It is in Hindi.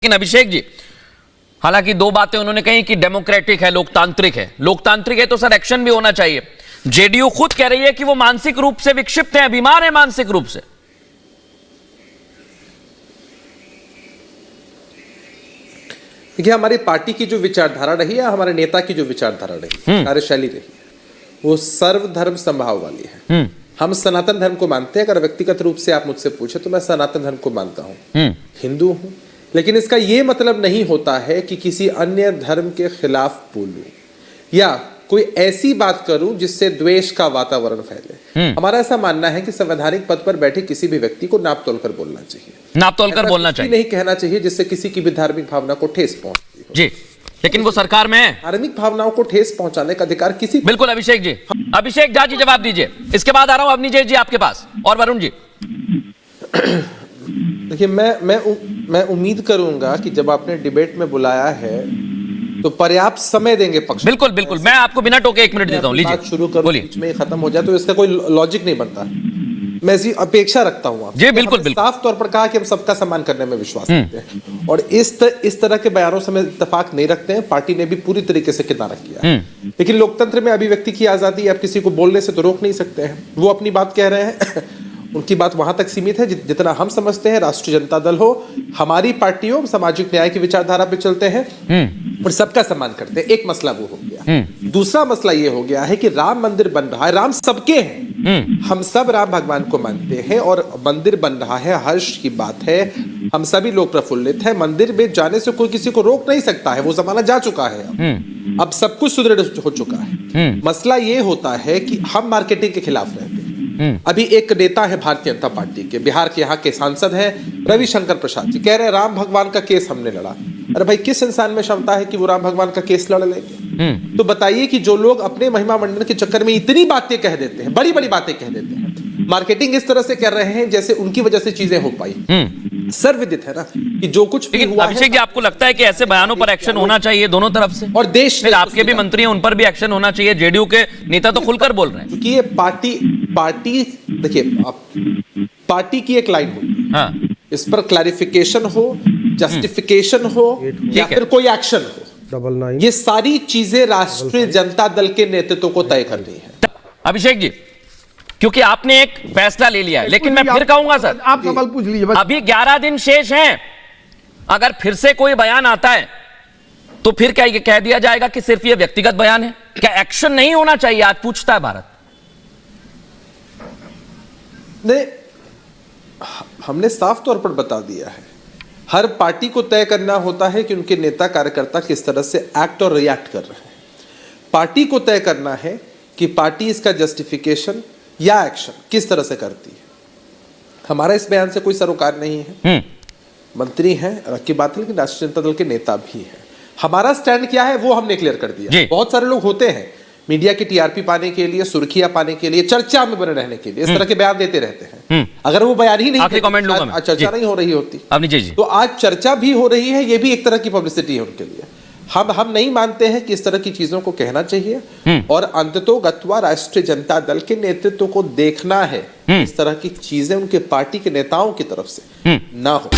लेकिन अभिषेक जी, हालांकि दो बातें उन्होंने कही कि डेमोक्रेटिक है, लोकतांत्रिक है। लोकतांत्रिक है तो सर एक्शन भी होना चाहिए। जेडीयू खुद कह रही है कि वो मानसिक रूप से विक्षिप्त हैं, बीमार है मानसिक रूप से। देखिए, हमारी पार्टी की जो विचारधारा रही है, हमारे नेता की जो विचारधारा रही है, कार्यशैली रही है, वो सर्वधर्म समभाव वाली है। हम सनातन धर्म को मानते हैं। अगर व्यक्तिगत रूप से आप मुझसे पूछे तो मैं सनातन धर्म को मानता हूं, हिंदू हूं। लेकिन इसका यह मतलब नहीं होता है कि किसी अन्य धर्म के खिलाफ बोलूं या कोई ऐसी बात करूं जिससे द्वेष का वातावरण फैले। हमारा ऐसा मानना है कि संवैधानिक पद पर बैठे किसी भी व्यक्ति को नाप तोलकर बोलना चाहिए, नाप तोलकर बोलना चाहिए, नहीं कहना चाहिए जिससे किसी की भी धार्मिक भावना को ठेस पहुंचती हो। जी, लेकिन वो सरकार में है। धार्मिक भावनाओं को ठेस पहुंचाने का अधिकार किसी। बिल्कुल अभिषेक जी। अभिषेक झा जी जवाब दीजिए, इसके बाद आ रहा हूं अवनीश जी आपके पास, और वरुण जी। देखिए, मैं उम्मीद करूंगा कि जब आपने डिबेट में बुलाया है तो पर्याप्त समय देंगे पक्ष। बिल्कुल बिल्कुल, मैं आपको बिना टोके 1 मिनट देता हूं, लीजिए शुरू करो, बोलिए। बीच में खत्म हो जाए तो इसका कोई लॉजिक नहीं बनता। मैं ऐसी अपेक्षा रखता हूं आपसे। जी बिल्कुल बिल्कुल, साफ तौर पर कहा कि हम सबका सम्मान करने में विश्वास रखते हैं और इस तरह के बयानों से हम इत्तेफाक नहीं रखते हैं। पार्टी ने भी पूरी तरीके से किनारा किया है। लेकिन लोकतंत्र में अभिव्यक्ति की आजादी, आप किसी को बोलने से तो रोक नहीं सकते हैं। वो अपनी बात कह रहे हैं उनकी बात वहां तक सीमित है जितना हम समझते हैं। राष्ट्रीय जनता दल हो, हमारी पार्टी हो, सामाजिक न्याय की विचारधारा पे चलते हैं और सबका सम्मान करते हैं। एक मसला वो हो गया। दूसरा मसला ये हो गया है कि राम मंदिर बन रहा है, राम सबके हैं, हम सब राम भगवान को मानते हैं और मंदिर बन रहा है, हर्ष की बात है। हम सभी लोग प्रफुल्लित हैं। मंदिर में जाने से कोई किसी को रोक नहीं सकता है, वो जमाना जा चुका है। अब सब कुछ सुदृढ़ हो चुका है। मसला ये होता है कि हम मार्केटिंग के खिलाफ रहते हैं। अभी एक नेता है भारतीय जनता पार्टी के, बिहार के यहाँ के सांसद हैं रविशंकर प्रसाद जी, कह रहे हैं राम भगवान का केस हमने लड़ा। अरे भाई, किस इंसान में क्षमता है कि वो राम भगवान का केस लड़ लेंगे? तो बताइए कि जो लोग अपने महिमा मंडन के चक्कर में इतनी बातें कह देते हैं, बड़ी बड़ी बातें कह देते हैं, मार्केटिंग इस तरह से कर रहे हैं जैसे उनकी वजह से चीजें हो पाई। सर्वविदित है ना कि जो कुछ भी हुआ। अभिषेक जी, आपको लगता है कि ऐसे बयानों पर एक्शन होना चाहिए दोनों तरफ से? और देश में आपके भी मंत्री हैं, उन पर भी एक्शन होना चाहिए। जेडीयू के नेता तो खुलकर बोल रहे हैं क्योंकि ये पार्टी देखिए, पार्टी की एक लाइन होती है, इस पर क्लैरिफिकेशन हो, जस्टिफिकेशन हो या फिर कोई एक्शन हो, ये सारी चीजें राष्ट्रीय जनता दल के नेतृत्व को तय करनी है। अभिषेक जी, क्योंकि आपने एक फैसला ले लिया है, लेकिन मैं फिर कहूंगा सर, आप सवाल पूछ लीजिए। अभी 11 दिन शेष हैं। अगर फिर से कोई बयान आता है तो फिर क्या ये कह दिया जाएगा कि सिर्फ ये व्यक्तिगत बयान है? क्या एक्शन नहीं होना चाहिए? आज पूछता है भारत। नहीं, हमने साफ तौर पर बता दिया है। हर पार्टी को तय करना होता है कि उनके नेता कार्यकर्ता किस तरह से एक्ट और रिएक्ट कर रहे हैं। पार्टी को तय करना है कि पार्टी इसका जस्टिफिकेशन या एक्शन किस तरह से करती है। हमारा इस बयान से कोई सरोकार नहीं है। मंत्री हैं, अलग की बात है, लेकिन राष्ट्रीय जनता दल के नेता भी हैं। हमारा स्टैंड क्या है वो हमने क्लियर कर दिया। बहुत सारे लोग होते हैं मीडिया की टीआरपी पाने के लिए, सुर्खियां पाने के लिए, चर्चा में बने रहने के लिए इस तरह के बयान देते रहते हैं। अगर वो बयान ही नहीं, चर्चा नहीं हो रही होती। तो आज चर्चा भी हो रही है, ये भी एक तरह की पब्लिसिटी है उनके लिए। हम नहीं मानते हैं कि इस तरह की चीजों को कहना चाहिए और अंततोगत्वा राष्ट्रीय जनता दल के नेतृत्व को देखना है इस तरह की चीजें उनके पार्टी के नेताओं की तरफ से ना हो।